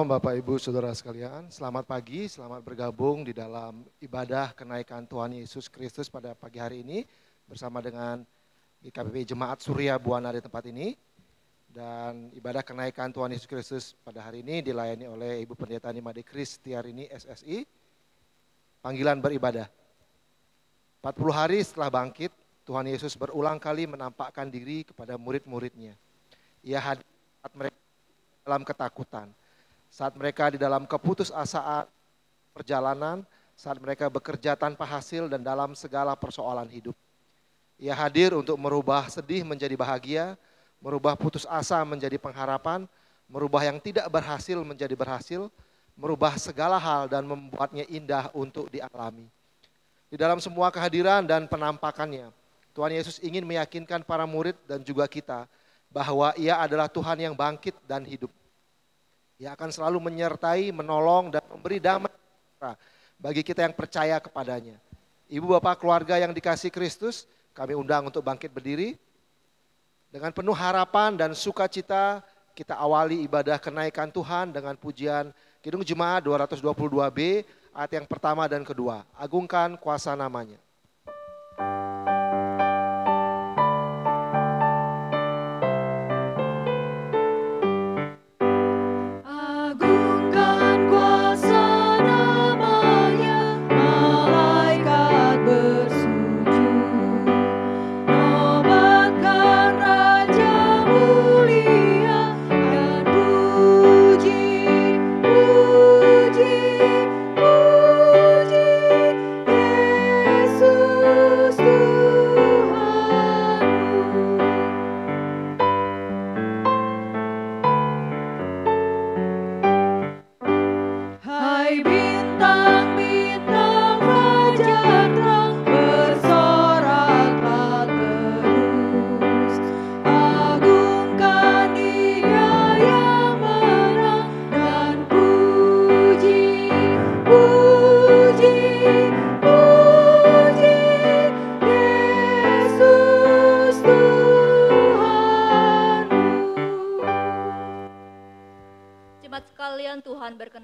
Shalom Bapak Ibu Saudara sekalian, selamat pagi, selamat bergabung di dalam ibadah kenaikan Tuhan Yesus Kristus pada pagi hari ini bersama dengan GKPP Jemaat Surya Buana di tempat ini. Dan ibadah kenaikan Tuhan Yesus Kristus pada hari ini dilayani oleh Ibu Pendeta Nimade Kristiarini SSI. Panggilan beribadah. 40 hari setelah bangkit, Tuhan Yesus berulang kali menampakkan diri kepada murid-muridnya. Ia hadir saat mereka dalam ketakutan. Saat mereka di dalam keputusasaan perjalanan, saat mereka bekerja tanpa hasil dan dalam segala persoalan hidup. Ia hadir untuk merubah sedih menjadi bahagia, merubah putus asa menjadi pengharapan, merubah yang tidak berhasil menjadi berhasil, merubah segala hal dan membuatnya indah untuk dialami. Di dalam semua kehadiran dan penampakannya, Tuhan Yesus ingin meyakinkan para murid dan juga kita bahwa Ia adalah Tuhan yang bangkit dan hidup. Ia akan selalu menyertai, menolong, dan memberi damai bagi kita yang percaya kepadanya. Ibu bapak keluarga yang dikasihi Kristus, kami undang untuk bangkit berdiri. Dengan penuh harapan dan sukacita, kita awali ibadah kenaikan Tuhan dengan pujian Kidung Jemaat 222B, ayat yang pertama dan kedua. Agungkan kuasa namanya.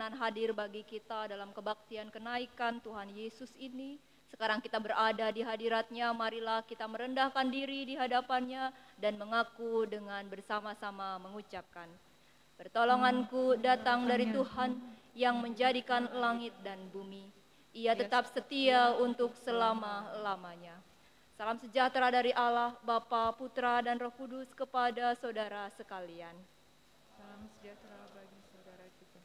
Hadir bagi kita dalam kebaktian kenaikan Tuhan Yesus ini. Sekarang kita berada di hadirat-Nya, marilah kita merendahkan diri di hadapan-Nya dan mengaku dengan bersama-sama mengucapkan, pertolonganku datang dari Tuhan yang menjadikan langit dan bumi. Ia tetap setia untuk selama-lamanya. Salam sejahtera dari Allah, Bapa, Putra, dan Roh Kudus kepada saudara sekalian. Salam sejahtera bagi saudara kita.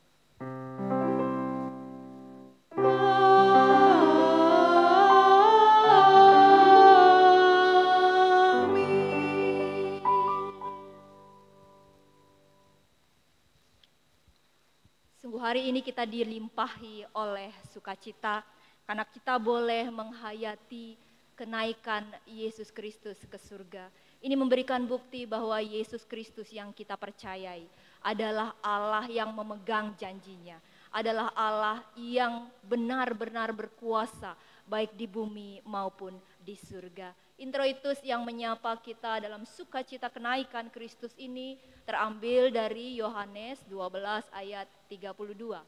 Sungguh hari ini kita dilimpahi oleh sukacita karena kita boleh menghayati kenaikan Yesus Kristus ke surga. Ini memberikan bukti bahwa Yesus Kristus yang kita percayai adalah Allah yang memegang janjinya, adalah Allah yang benar-benar berkuasa baik di bumi maupun di surga. Introitus yang menyapa kita dalam sukacita kenaikan Kristus ini terambil dari Yohanes 12 ayat 32.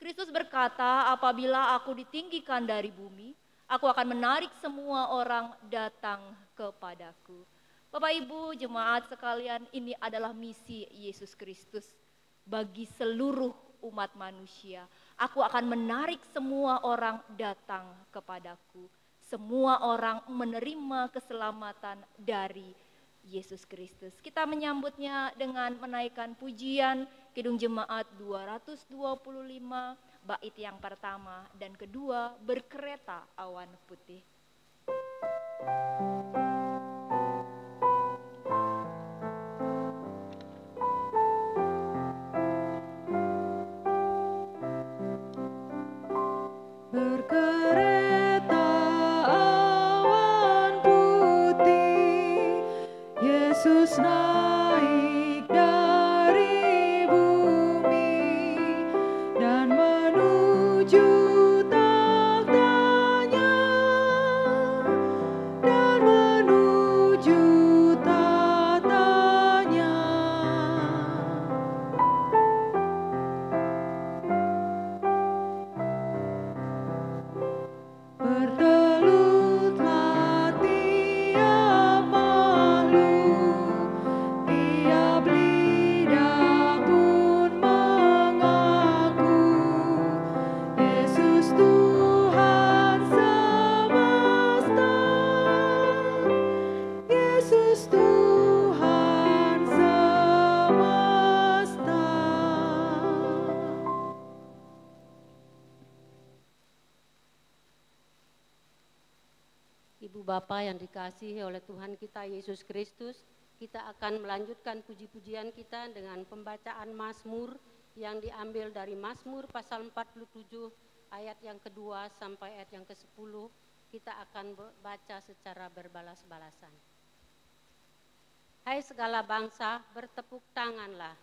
Kristus berkata, apabila aku ditinggikan dari bumi, aku akan menarik semua orang datang kepadaku. Bapak Ibu jemaat sekalian, ini adalah misi Yesus Kristus bagi seluruh umat manusia. Aku akan menarik semua orang datang kepadaku. Semua orang menerima keselamatan dari Yesus Kristus. Kita menyambutnya dengan menaikkan pujian Kidung Jemaat 225, bait yang pertama dan kedua, Berkereta Awan Putih. Yesus naik dari bumi dan menuju takhta-Nya, dan menuju takhta-Nya. Yesus Tuhan semesta. Ibu Bapa yang dikasihi oleh Tuhan kita Yesus Kristus, kita akan melanjutkan puji-pujian kita dengan pembacaan Mazmur yang diambil dari Mazmur pasal 47 ayat yang kedua sampai ayat yang ke-10. Kita akan baca secara berbalas-balasan. Hai segala bangsa, bertepuk tanganlah.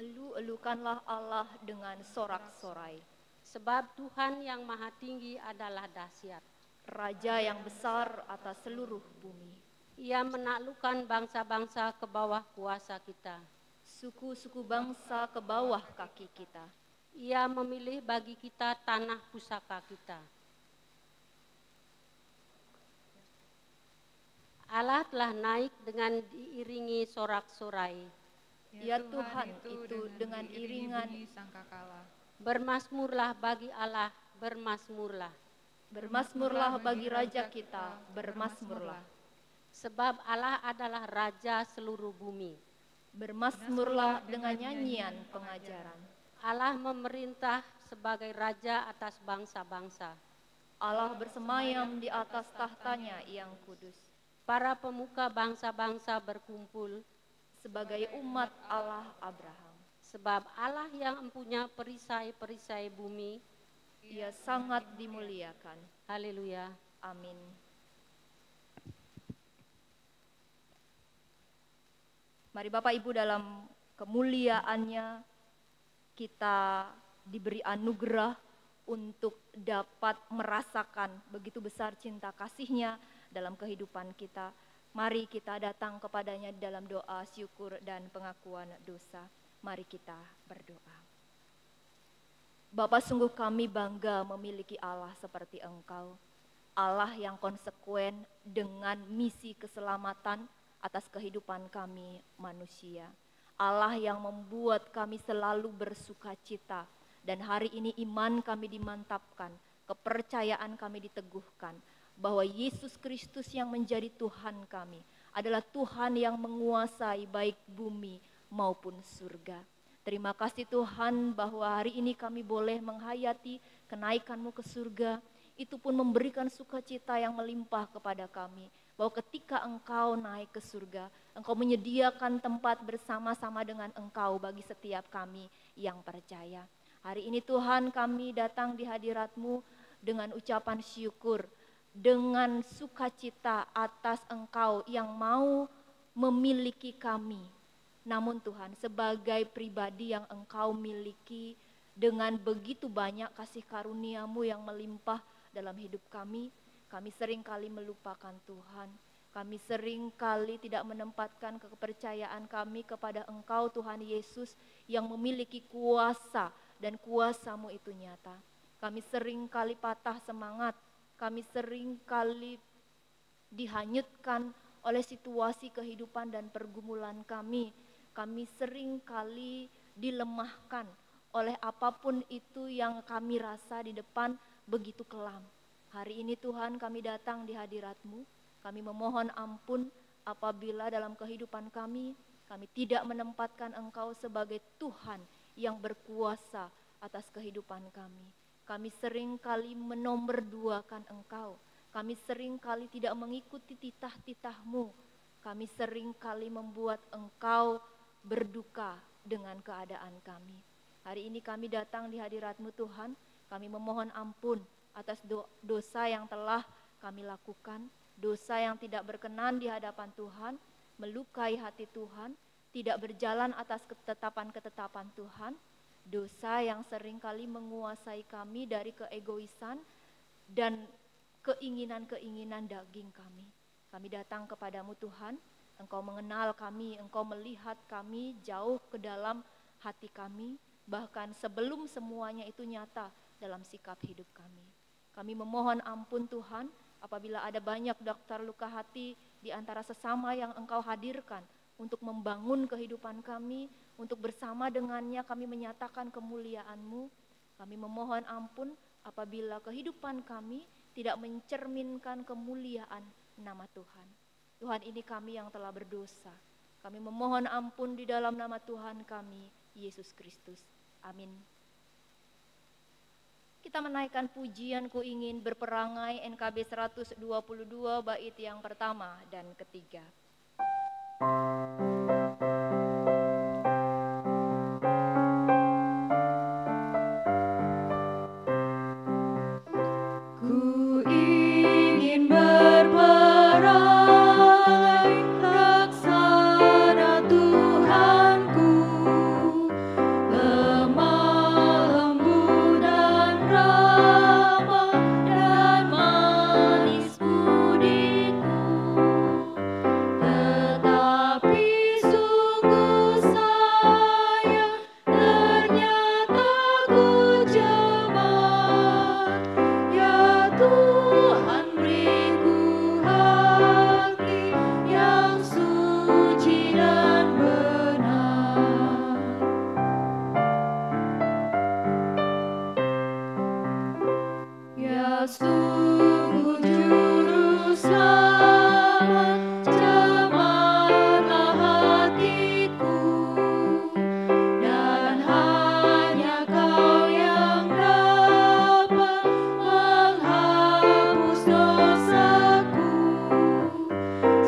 Elu-elukanlah Allah dengan sorak-sorai. Sebab Tuhan yang maha tinggi adalah dahsyat. Raja yang besar atas seluruh bumi. Ia menaklukkan bangsa-bangsa ke bawah kuasa kita. Suku-suku bangsa ke bawah kaki kita. Ia memilih bagi kita tanah pusaka kita. Allah telah naik dengan diiringi sorak-sorai. Ya Tuhan itu dengan iringan sangkakala. Bermasmurlah bagi Allah, bermasmurlah. Bermasmurlah bagi Raja kita, bermasmurlah. Sebab Allah adalah Raja seluruh bumi. Bermasmurlah dengan nyanyian pengajaran. Allah memerintah sebagai Raja atas bangsa-bangsa. Allah bersemayam di atas tahtanya yang kudus. Para pemuka bangsa-bangsa berkumpul. Sebagai umat Allah Abraham. Sebab Allah yang empunya perisai-perisai bumi, Ia sangat dimuliakan. haleluya. Amin. Mari Bapak Ibu dalam kemuliaannya kita diberi anugerah untuk dapat merasakan begitu besar cinta kasih-Nya dalam kehidupan kita. Mari kita datang kepadanya dalam doa syukur dan pengakuan dosa. Mari kita berdoa. Bapa, sungguh kami bangga memiliki Allah seperti Engkau. Allah yang konsekuen dengan misi keselamatan atas kehidupan kami manusia. Allah yang membuat kami selalu bersuka cita. Dan hari ini iman kami dimantapkan, kepercayaan kami diteguhkan. Bahwa Yesus Kristus yang menjadi Tuhan kami adalah Tuhan yang menguasai baik bumi maupun surga. Terima kasih Tuhan bahwa hari ini kami boleh menghayati kenaikan-Mu ke surga. Itu pun memberikan sukacita yang melimpah kepada kami. Bahwa ketika Engkau naik ke surga, Engkau menyediakan tempat bersama-sama dengan Engkau bagi setiap kami yang percaya. Hari ini Tuhan kami datang di hadirat-Mu dengan ucapan syukur. Dengan sukacita atas Engkau yang mau memiliki kami. Namun Tuhan, sebagai pribadi yang Engkau miliki dengan begitu banyak kasih karunia-Mu yang melimpah dalam hidup kami seringkali melupakan Tuhan. Kami seringkali tidak menempatkan kepercayaan kami kepada Engkau Tuhan Yesus yang memiliki kuasa dan kuasa-Mu itu nyata. Kami seringkali patah semangat, kami seringkali dihanyutkan oleh situasi kehidupan dan pergumulan kami. Kami seringkali dilemahkan oleh apapun itu yang kami rasa di depan begitu kelam. Hari ini Tuhan kami datang di hadirat-Mu. Kami memohon ampun apabila dalam kehidupan kami tidak menempatkan Engkau sebagai Tuhan yang berkuasa atas kehidupan kami. Kami seringkali menomorduakan Engkau. Kami seringkali tidak mengikuti titah-titah-Mu. Kami seringkali membuat Engkau berduka dengan keadaan kami. Hari ini kami datang di hadirat-Mu Tuhan. Kami memohon ampun atas dosa yang telah kami lakukan. Dosa yang tidak berkenan di hadapan Tuhan. Melukai hati Tuhan. Tidak berjalan atas ketetapan-ketetapan Tuhan. Dosa yang seringkali menguasai kami dari keegoisan dan keinginan-keinginan daging kami. Kami datang kepadamu Tuhan, Engkau mengenal kami, Engkau melihat kami jauh ke dalam hati kami, bahkan sebelum semuanya itu nyata dalam sikap hidup kami. Kami memohon ampun Tuhan, apabila ada banyak dokter luka hati di antara sesama yang Engkau hadirkan untuk membangun kehidupan kami, untuk bersama dengannya kami menyatakan kemuliaan-Mu. Kami memohon ampun apabila kehidupan kami tidak mencerminkan kemuliaan nama Tuhan. Tuhan, ini kami yang telah berdosa. Kami memohon ampun di dalam nama Tuhan kami, Yesus Kristus. Amin. Kita menaikkan pujian Ku Ingin Berperangai NKB 122 bait yang pertama dan ketiga. Ku ingin berperangai, laksana Tuhanku, lemah lembut dan ramah dan manis budiku. Tetapi sungguh sayang, ternyata ku jemaat. Ya Tuhan, beriku hati yang suci dan benar. Ya sungguh juru selamat, jemaatlah hatiku, dan hanya Kau yang dapat menghapus dosaku,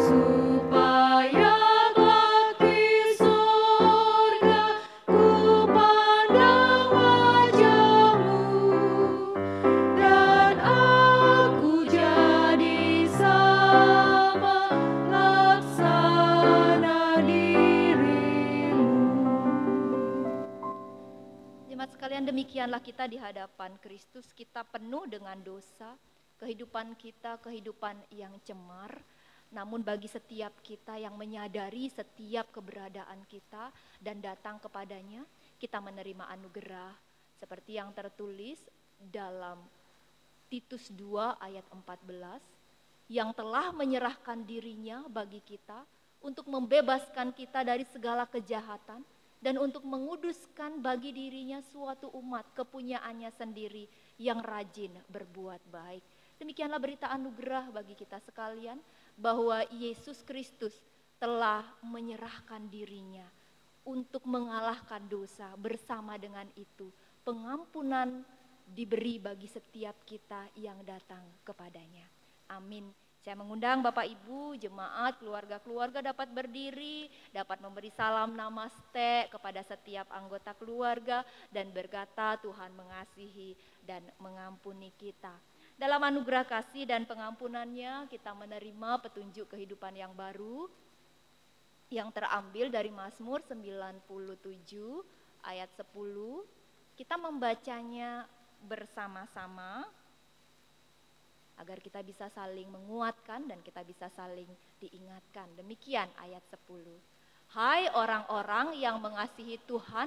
supaya kelak di surga ku pandang wajah-Mu, dan aku jadi sama laksana diri-Mu. Jemaat sekalian, demikianlah kita di hadapan Kristus. Kita penuh dengan dosa, kehidupan kita kehidupan yang cemar. Namun bagi setiap kita yang menyadari setiap keberadaan kita dan datang kepadanya, kita menerima anugerah seperti yang tertulis dalam Titus 2 ayat 14, yang telah menyerahkan dirinya bagi kita untuk membebaskan kita dari segala kejahatan dan untuk menguduskan bagi dirinya suatu umat kepunyaannya sendiri yang rajin berbuat baik. Demikianlah berita anugerah bagi kita sekalian, bahwa Yesus Kristus telah menyerahkan dirinya untuk mengalahkan dosa. Bersama dengan itu, pengampunan diberi bagi setiap kita yang datang kepadanya. Amin. Saya mengundang Bapak Ibu, jemaat, keluarga-keluarga dapat berdiri, dapat memberi salam namaste kepada setiap anggota keluarga dan berkata, Tuhan mengasihi dan mengampuni kita. Dalam anugerah kasih dan pengampunannya, kita menerima petunjuk kehidupan yang baru yang terambil dari Mazmur 97 ayat 10. Kita membacanya bersama-sama agar kita bisa saling menguatkan dan kita bisa saling diingatkan. Demikian ayat 10. Hai orang-orang yang mengasihi Tuhan,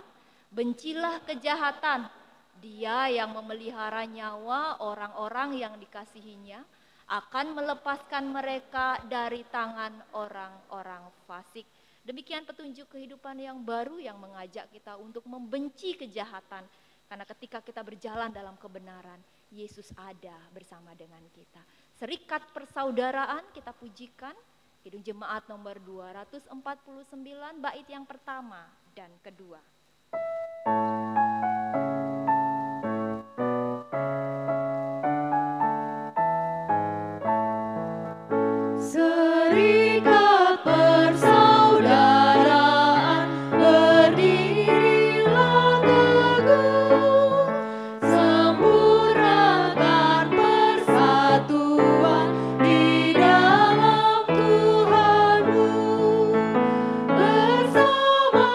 bencilah kejahatan. Dia yang memelihara nyawa orang-orang yang dikasihinya akan melepaskan mereka dari tangan orang-orang fasik. Demikian petunjuk kehidupan yang baru yang mengajak kita untuk membenci kejahatan. Karena ketika kita berjalan dalam kebenaran, Yesus ada bersama dengan kita. Serikat persaudaraan kita pujikan. Kidung Jemaat nomor 249 bait yang pertama dan kedua. Serikat persaudaraan berdirilah teguh, sempurnakan persatuan di dalam Tuhanmu, bersama-sama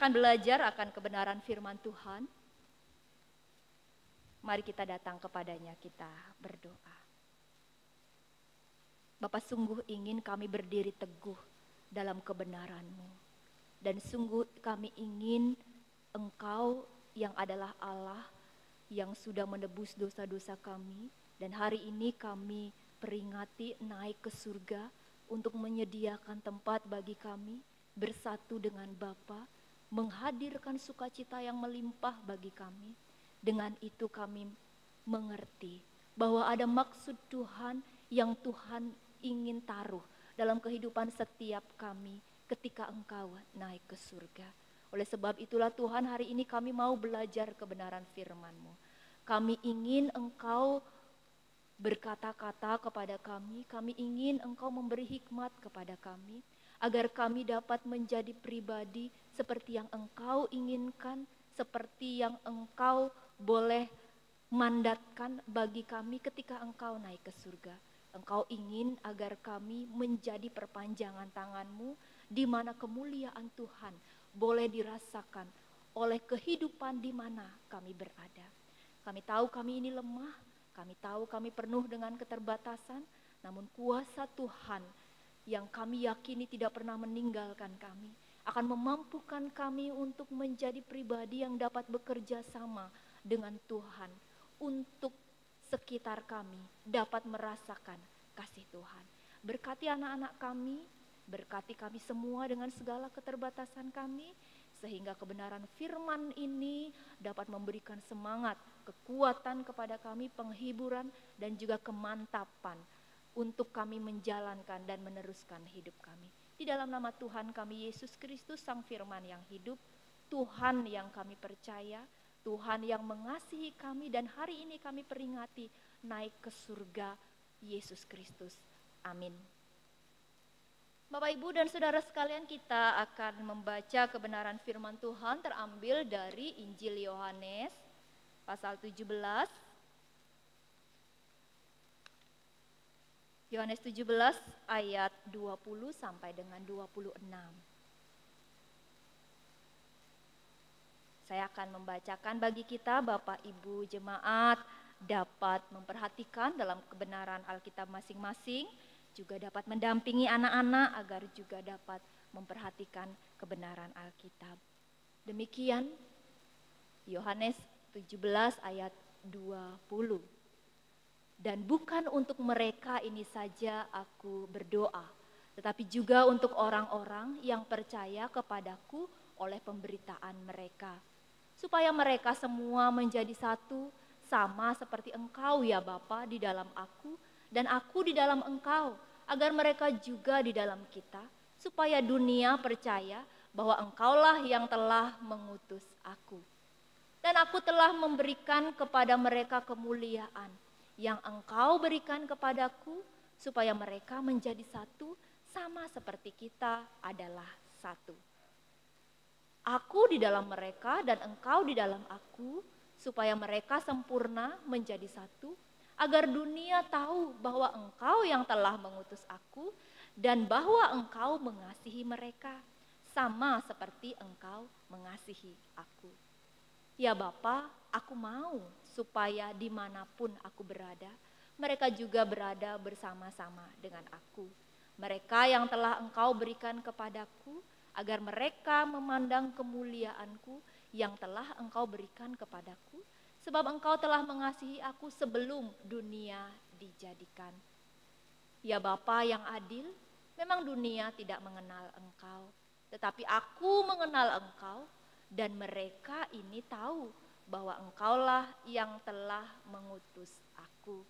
akan belajar akan kebenaran firman Tuhan. Mari kita datang kepadanya, kita berdoa. Bapa, sungguh ingin kami berdiri teguh dalam kebenaran-Mu. Dan sungguh kami ingin Engkau yang adalah Allah yang sudah menebus dosa-dosa kami. Dan hari ini kami peringati naik ke surga untuk menyediakan tempat bagi kami bersatu dengan Bapa, menghadirkan sukacita yang melimpah bagi kami. Dengan itu kami mengerti bahwa ada maksud Tuhan yang Tuhan ingin taruh dalam kehidupan setiap kami ketika Engkau naik ke surga. Oleh sebab itulah Tuhan, hari ini kami mau belajar kebenaran firman-Mu. Kami ingin Engkau berkata-kata kepada kami ingin Engkau memberi hikmat kepada kami, agar kami dapat menjadi pribadi seperti yang Engkau inginkan, seperti yang Engkau boleh mandatkan bagi kami ketika Engkau naik ke surga. Engkau ingin agar kami menjadi perpanjangan tangan-Mu, di mana kemuliaan Tuhan boleh dirasakan oleh kehidupan di mana kami berada. Kami tahu kami ini lemah, kami tahu kami penuh dengan keterbatasan, namun kuasa Tuhan yang kami yakini tidak pernah meninggalkan kami, akan memampukan kami untuk menjadi pribadi yang dapat bekerja sama dengan Tuhan, untuk sekitar kami dapat merasakan kasih Tuhan. Berkati anak-anak kami, berkati kami semua dengan segala keterbatasan kami, sehingga kebenaran firman ini dapat memberikan semangat, kekuatan kepada kami, penghiburan dan juga kemantapan untuk kami menjalankan dan meneruskan hidup kami. Di dalam nama Tuhan kami Yesus Kristus, Sang Firman yang hidup, Tuhan yang kami percaya, Tuhan yang mengasihi kami, dan hari ini kami peringati naik ke surga Yesus Kristus. Amin. Bapak, Ibu, dan saudara sekalian, kita akan membaca kebenaran firman Tuhan terambil dari Injil Yohanes pasal 17. Yohanes 17 ayat 20 sampai dengan 26. Saya akan membacakan bagi kita, Bapak Ibu jemaat dapat memperhatikan dalam kebenaran Alkitab masing-masing, juga dapat mendampingi anak-anak agar juga dapat memperhatikan kebenaran Alkitab. Demikian Yohanes 17 ayat 20. Dan bukan untuk mereka ini saja aku berdoa, tetapi juga untuk orang-orang yang percaya kepadaku oleh pemberitaan mereka, supaya mereka semua menjadi satu, sama seperti Engkau ya Bapa di dalam aku, dan aku di dalam Engkau, agar mereka juga di dalam kita, supaya dunia percaya bahwa Engkaulah yang telah mengutus aku. Dan aku telah memberikan kepada mereka kemuliaan yang Engkau berikan kepadaku, supaya mereka menjadi satu, sama seperti kita adalah satu. Aku di dalam mereka dan Engkau di dalam aku, supaya mereka sempurna menjadi satu, agar dunia tahu bahwa Engkau yang telah mengutus aku, dan bahwa Engkau mengasihi mereka, sama seperti Engkau mengasihi aku. Ya Bapa, aku mau supaya dimanapun aku berada, mereka juga berada bersama-sama dengan aku. Mereka yang telah Engkau berikan kepadaku, agar mereka memandang kemuliaanku yang telah Engkau berikan kepadaku, sebab Engkau telah mengasihi aku sebelum dunia dijadikan. Ya Bapa yang adil, memang dunia tidak mengenal Engkau, tetapi aku mengenal Engkau, dan mereka ini tahu bahwa Engkaulah yang telah mengutus aku.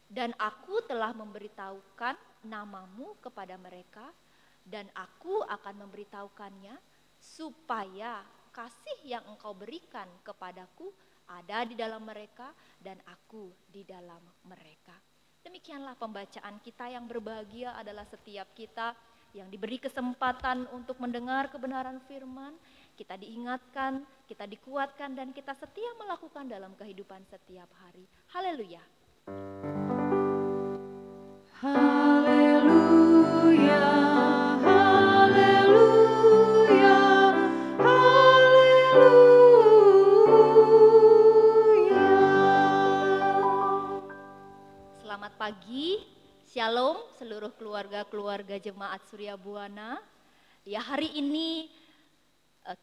Dan aku telah memberitahukan namamu kepada mereka, dan aku akan memberitahukannya, supaya kasih yang Engkau berikan kepadaku ada di dalam mereka, dan aku di dalam mereka. Demikianlah pembacaan kita. Yang berbahagia adalah setiap kita yang diberi kesempatan untuk mendengar kebenaran firman, kita diingatkan, kita dikuatkan, dan kita setia melakukan dalam kehidupan setiap hari. Haleluya. Haleluya, haleluya. Selamat pagi, Shalom seluruh keluarga-keluarga Jemaat Surya Buana. Ya, hari ini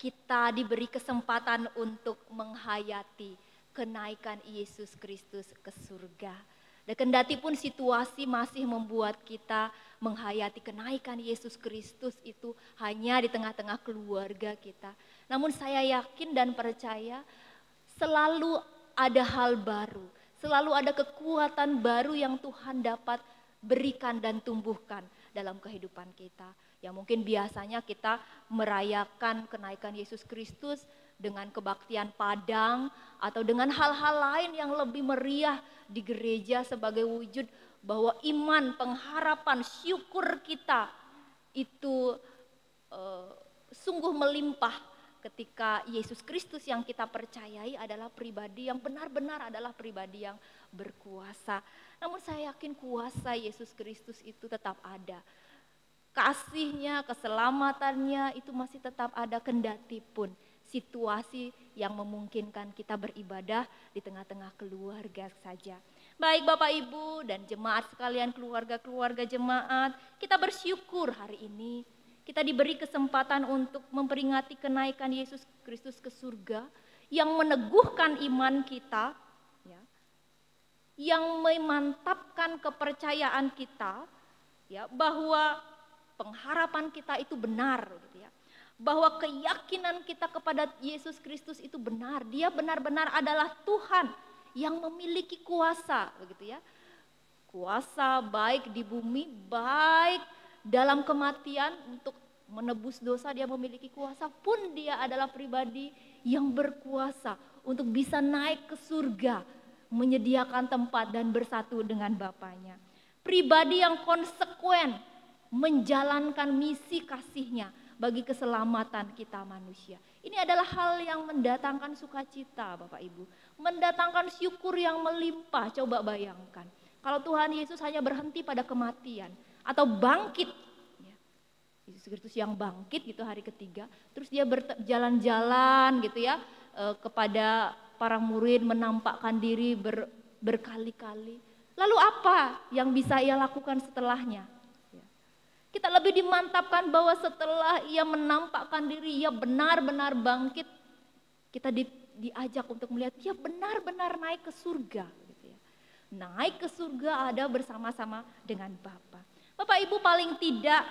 kita diberi kesempatan untuk menghayati kenaikan Yesus Kristus ke surga. Dan kendati pun situasi masih membuat kita menghayati kenaikan Yesus Kristus itu hanya di tengah-tengah keluarga kita. Namun saya yakin dan percaya selalu ada hal baru, selalu ada kekuatan baru yang Tuhan dapat berikan dan tumbuhkan dalam kehidupan kita. Ya, mungkin biasanya kita merayakan kenaikan Yesus Kristus dengan kebaktian padang atau dengan hal-hal lain yang lebih meriah di gereja sebagai wujud bahwa iman, pengharapan, syukur kita itu sungguh melimpah ketika Yesus Kristus yang kita percayai adalah pribadi yang benar-benar adalah pribadi yang berkuasa. Namun saya yakin kuasa Yesus Kristus itu tetap ada. Kasihnya, keselamatannya itu masih tetap ada kendati pun situasi yang memungkinkan kita beribadah di tengah-tengah keluarga saja. Baik Bapak Ibu dan jemaat sekalian, keluarga-keluarga jemaat, kita bersyukur hari ini kita diberi kesempatan untuk memperingati kenaikan Yesus Kristus ke surga yang meneguhkan iman kita, ya, yang memantapkan kepercayaan kita, ya, bahwa pengharapan kita itu benar, gitu ya, bahwa keyakinan kita kepada Yesus Kristus itu benar. Dia benar-benar adalah Tuhan yang memiliki kuasa, begitu ya, kuasa baik di bumi, baik dalam kematian untuk menebus dosa. Dia memiliki kuasa, pun dia adalah pribadi yang berkuasa untuk bisa naik ke surga, menyediakan tempat dan bersatu dengan Bapaknya. Pribadi yang konsekuen menjalankan misi kasihnya bagi keselamatan kita manusia. Ini adalah hal yang mendatangkan sukacita Bapak Ibu, mendatangkan syukur yang melimpah. Coba bayangkan kalau Tuhan Yesus hanya berhenti pada kematian atau bangkit, ya, Yesus Kristus yang bangkit gitu hari ketiga, terus dia berjalan-jalan gitu ya kepada para murid, menampakkan diri berkali-kali. Lalu apa yang bisa ia lakukan setelahnya? Ya. Kita lebih dimantapkan bahwa setelah ia menampakkan diri, ia benar-benar bangkit, kita diajak untuk melihat dia benar-benar naik ke surga. Gitu ya. Naik ke surga ada bersama-sama dengan Bapa. Bapak Ibu, paling tidak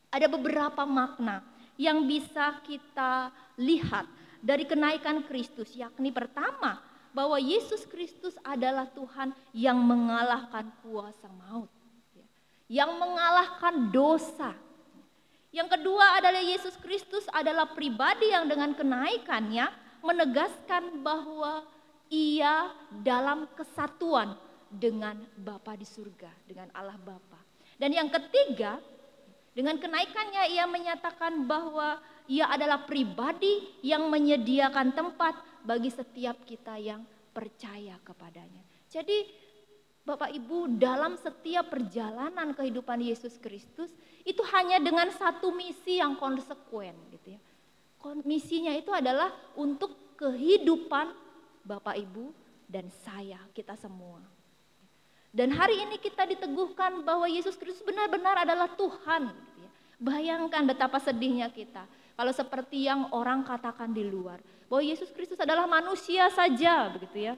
ada beberapa makna yang bisa kita lihat dari kenaikan Kristus, yakni pertama bahwa Yesus Kristus adalah Tuhan yang mengalahkan kuasa maut, yang mengalahkan dosa. Yang kedua adalah Yesus Kristus adalah pribadi yang dengan kenaikannya menegaskan bahwa ia dalam kesatuan dengan Bapa di surga, dengan Allah Bapa. Dan yang ketiga, dengan kenaikannya ia menyatakan bahwa ia adalah pribadi yang menyediakan tempat bagi setiap kita yang percaya kepadanya. Jadi Bapak Ibu, dalam setiap perjalanan kehidupan Yesus Kristus itu hanya dengan satu misi yang konsekuen, gitu ya. Misinya itu adalah untuk kehidupan Bapak Ibu dan saya, kita semua. Dan hari ini kita diteguhkan bahwa Yesus Kristus benar-benar adalah Tuhan. Gitu ya. Bayangkan betapa sedihnya kita kalau seperti yang orang katakan di luar, bahwa Yesus Kristus adalah manusia saja, begitu ya.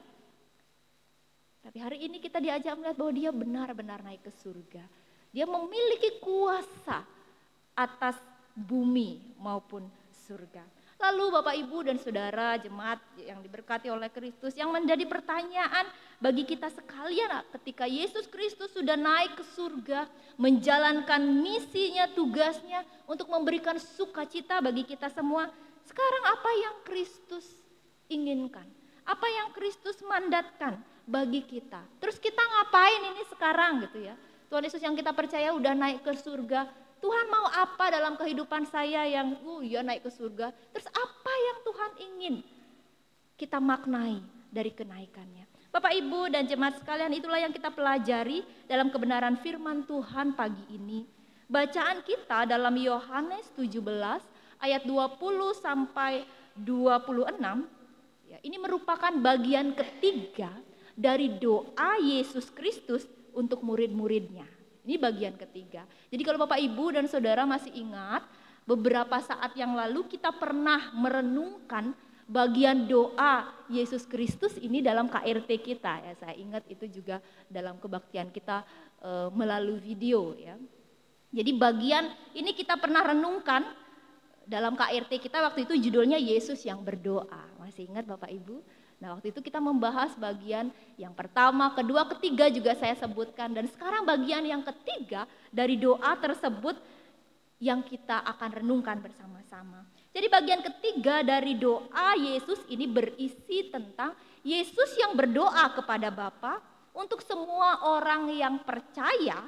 Tapi hari ini kita diajak melihat bahwa dia benar-benar naik ke surga. Dia memiliki kuasa atas bumi maupun surga. Lalu Bapak Ibu dan Saudara jemaat yang diberkati oleh Kristus, yang menjadi pertanyaan bagi kita sekalian ketika Yesus Kristus sudah naik ke surga, menjalankan misinya, tugasnya untuk memberikan sukacita bagi kita semua. Sekarang apa yang Kristus inginkan? Apa yang Kristus mandatkan bagi kita? Terus kita ngapain ini sekarang gitu ya? Tuhan Yesus yang kita percaya udah naik ke surga. Tuhan mau apa dalam kehidupan saya yang ya naik ke surga? Terus apa yang Tuhan ingin kita maknai dari kenaikannya? Bapak Ibu dan jemaat sekalian, itulah yang kita pelajari dalam kebenaran firman Tuhan pagi ini. Bacaan kita dalam Yohanes 17 ayat 20 sampai 26, ya, ini merupakan bagian ketiga dari doa Yesus Kristus untuk murid-muridnya. Ini bagian ketiga. Jadi kalau Bapak Ibu dan Saudara masih ingat, beberapa saat yang lalu kita pernah merenungkan bagian doa Yesus Kristus ini dalam KRT kita. Ya, saya ingat itu juga dalam kebaktian kita melalui video. Ya. Jadi bagian ini kita pernah renungkan dalam KRT kita waktu itu judulnya Yesus yang berdoa. Masih ingat Bapak Ibu? Nah waktu itu kita membahas bagian yang pertama, kedua, ketiga juga saya sebutkan. Dan sekarang bagian yang ketiga dari doa tersebut yang kita akan renungkan bersama-sama. Jadi bagian ketiga dari doa Yesus ini berisi tentang Yesus yang berdoa kepada Bapa untuk semua orang yang percaya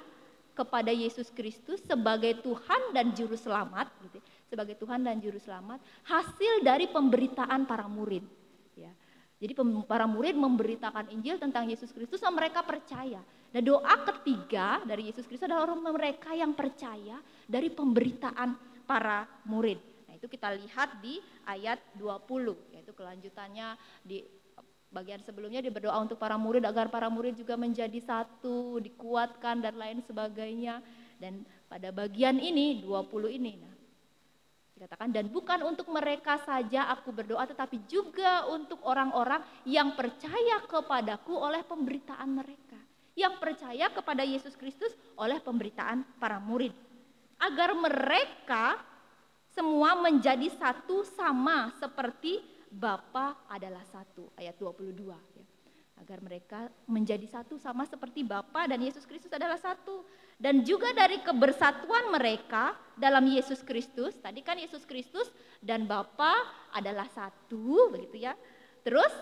kepada Yesus Kristus sebagai Tuhan dan Juru Selamat. Gitu, sebagai Tuhan dan Juru Selamat, hasil dari pemberitaan para murid. Ya. Jadi para murid memberitakan Injil tentang Yesus Kristus dan mereka percaya. Nah doa ketiga dari Yesus Kristus adalah orang mereka yang percaya dari pemberitaan para murid. Nah itu kita lihat di ayat 20, yaitu kelanjutannya di bagian sebelumnya dia berdoa untuk para murid agar para murid juga menjadi satu, dikuatkan dan lain sebagainya. Dan pada bagian ini 20 ini, nah, dikatakan, dan bukan untuk mereka saja aku berdoa tetapi juga untuk orang-orang yang percaya kepadaku oleh pemberitaan mereka. Yang percaya kepada Yesus Kristus oleh pemberitaan para murid. Agar mereka semua menjadi satu sama seperti Bapa adalah satu. Ayat 22. Ya. Agar mereka menjadi satu sama seperti Bapa dan Yesus Kristus adalah satu. Dan juga dari kebersatuan mereka dalam Yesus Kristus, tadi kan Yesus Kristus dan Bapa adalah satu, begitu ya. Terus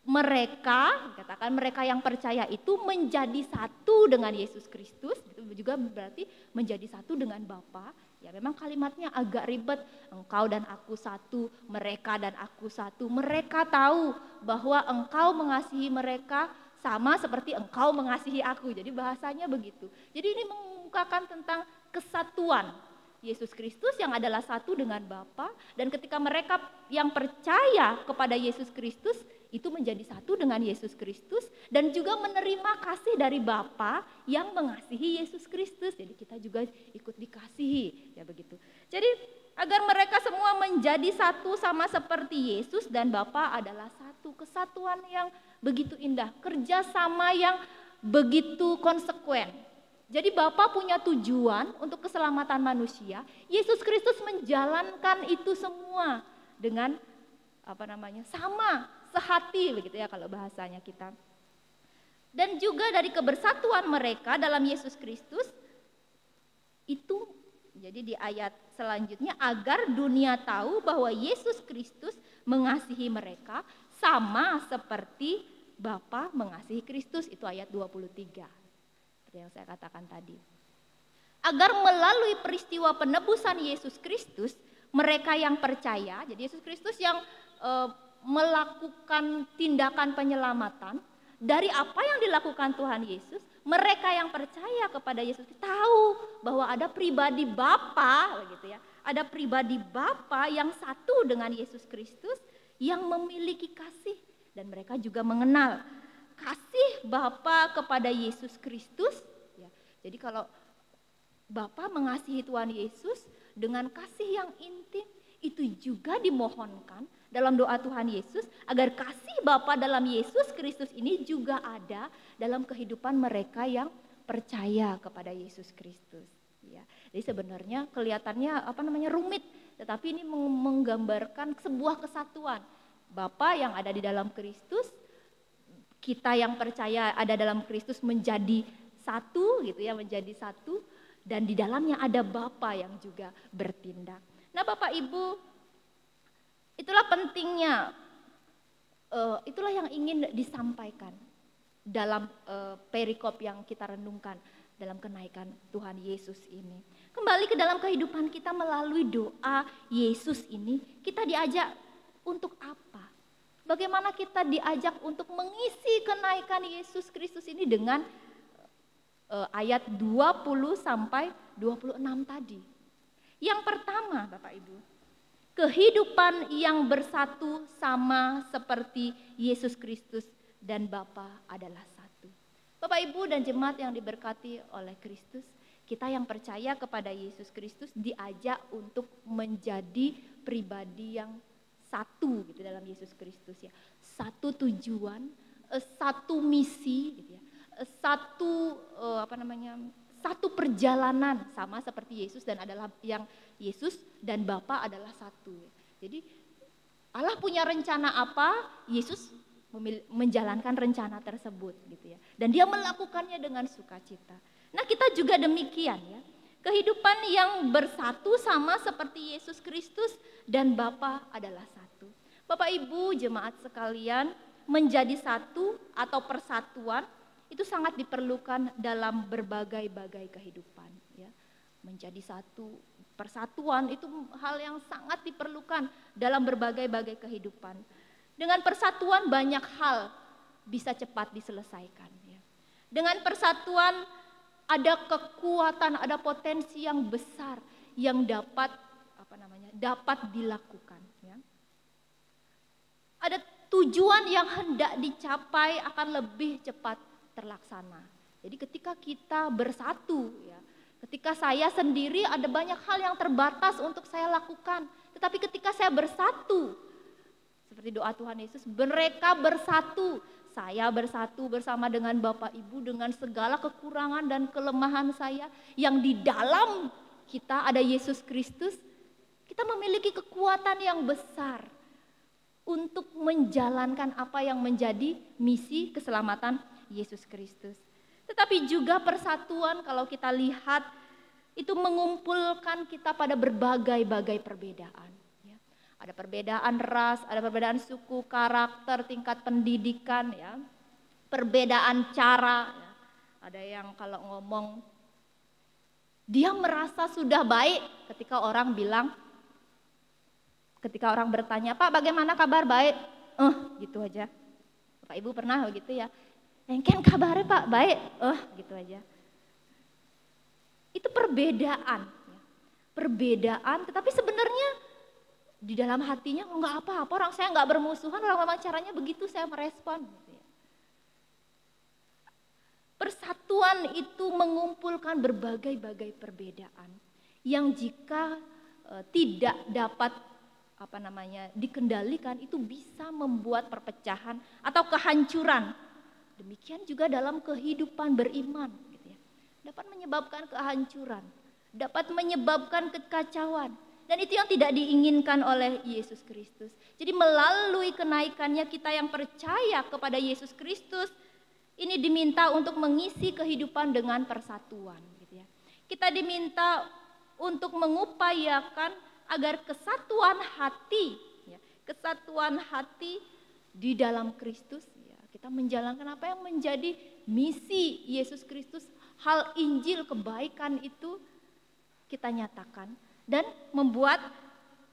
mereka, katakan mereka yang percaya itu menjadi satu dengan Yesus Kristus, itu juga berarti menjadi satu dengan Bapa. Ya memang kalimatnya agak ribet, engkau dan aku satu, mereka dan aku satu. Mereka tahu bahwa engkau mengasihi mereka sama seperti engkau mengasihi aku. Jadi bahasanya begitu. Jadi ini mengukakan tentang kesatuan Yesus Kristus yang adalah satu dengan Bapa, dan ketika mereka yang percaya kepada Yesus Kristus itu menjadi satu dengan Yesus Kristus dan juga menerima kasih dari Bapa yang mengasihi Yesus Kristus. Jadi kita juga ikut dikasihi, ya begitu. Jadi agar mereka semua menjadi satu sama seperti Yesus dan Bapa adalah satu. Kesatuan yang begitu indah, kerjasama yang begitu konsekuen. Jadi Bapa punya tujuan untuk keselamatan manusia. Yesus Kristus menjalankan itu semua dengan sama, sehati begitu ya kalau bahasanya kita. Dan juga dari kebersatuan mereka dalam Yesus Kristus itu, jadi di ayat selanjutnya, agar dunia tahu bahwa Yesus Kristus mengasihi mereka sama seperti Bapa mengasihi Kristus. Itu ayat 23. Seperti yang saya katakan tadi. Agar melalui peristiwa penebusan Yesus Kristus, mereka yang percaya, jadi Yesus Kristus yang melakukan tindakan penyelamatan dari apa yang dilakukan Tuhan Yesus, mereka yang percaya kepada Yesus tahu bahwa ada pribadi Bapa, begitu ya. Ada pribadi Bapa yang satu dengan Yesus Kristus yang memiliki kasih, dan mereka juga mengenal kasih Bapa kepada Yesus Kristus. Ya. Jadi kalau Bapa mengasihi Tuhan Yesus dengan kasih yang intim, itu juga dimohonkan dalam doa Tuhan Yesus agar kasih Bapa dalam Yesus Kristus ini juga ada dalam kehidupan mereka yang percaya kepada Yesus Kristus. Ya. Jadi sebenarnya kelihatannya rumit, tetapi ini menggambarkan sebuah kesatuan. Bapa yang ada di dalam Kristus, kita yang percaya ada dalam Kristus menjadi satu, gitu ya, menjadi satu, dan di dalamnya ada Bapa yang juga bertindak. Nah, Bapak Ibu, itulah pentingnya, itulah yang ingin disampaikan dalam perikop yang kita renungkan dalam kenaikan Tuhan Yesus ini. Kembali ke dalam kehidupan kita melalui doa Yesus ini, kita diajak untuk apa? Bagaimana kita diajak untuk mengisi kenaikan Yesus Kristus ini dengan ayat 20 sampai 26 tadi. Yang pertama, Bapak Ibu, kehidupan yang bersatu sama seperti Yesus Kristus dan Bapa adalah satu. Bapak Ibu dan jemaat yang diberkati oleh Kristus, kita yang percaya kepada Yesus Kristus diajak untuk menjadi pribadi yang satu gitu dalam Yesus Kristus ya. Satu tujuan, satu misi gitu ya. Satu perjalanan sama seperti Yesus dan adalah yang Yesus dan Bapa adalah satu. Jadi Allah punya rencana apa, Yesus menjalankan rencana tersebut gitu ya. Dan dia melakukannya dengan sukacita. Nah, kita juga demikian ya. Kehidupan yang bersatu sama seperti Yesus Kristus dan Bapa adalah satu. Bapak Ibu jemaat sekalian, menjadi satu atau persatuan itu sangat diperlukan dalam berbagai-bagai kehidupan ya. Menjadi satu, persatuan itu hal yang sangat diperlukan dalam berbagai-bagai kehidupan. Dengan persatuan banyak hal bisa cepat diselesaikan ya. Dengan persatuan ada kekuatan, ada potensi yang besar yang dapat dilakukan ya. Ada tujuan yang hendak dicapai akan lebih cepat terlaksana. Jadi ketika kita bersatu ya, ketika saya sendiri ada banyak hal yang terbatas untuk saya lakukan, tetapi ketika saya bersatu seperti doa Tuhan Yesus, mereka bersatu, saya bersatu bersama dengan Bapak Ibu dengan segala kekurangan dan kelemahan saya yang di dalam kita ada Yesus Kristus, kita memiliki kekuatan yang besar untuk menjalankan apa yang menjadi misi keselamatan Yesus Kristus. Tetapi juga persatuan kalau kita lihat itu mengumpulkan kita pada berbagai-bagai perbedaan. Ya. Ada perbedaan ras, ada perbedaan suku, karakter, tingkat pendidikan, ya, perbedaan cara. Ya. Ada yang kalau ngomong dia merasa sudah baik ketika orang bilang, ketika orang bertanya, Pak bagaimana kabar, baik? Gitu aja. Bapak Ibu pernah begitu ya? Engken kabarnya Pak, baik? Gitu aja. Itu perbedaan. Ya. Perbedaan, tetapi sebenarnya di dalam hatinya enggak apa-apa, orang saya enggak bermusuhan, orang memang caranya begitu saya merespon. Gitu ya. Persatuan itu mengumpulkan berbagai-bagai perbedaan yang jika tidak dapat dikendalikan itu bisa membuat perpecahan atau kehancuran. Demikian juga dalam kehidupan beriman, gitu ya. Dapat menyebabkan kehancuran, dapat menyebabkan kekacauan, dan itu yang tidak diinginkan oleh Yesus Kristus. Jadi melalui kenaikannya kita yang percaya kepada Yesus Kristus ini diminta untuk mengisi kehidupan dengan persatuan, gitu ya. Kita diminta untuk mengupayakan agar kesatuan hati di dalam Kristus. Kita menjalankan apa yang menjadi misi Yesus Kristus, hal Injil kebaikan itu kita nyatakan dan membuat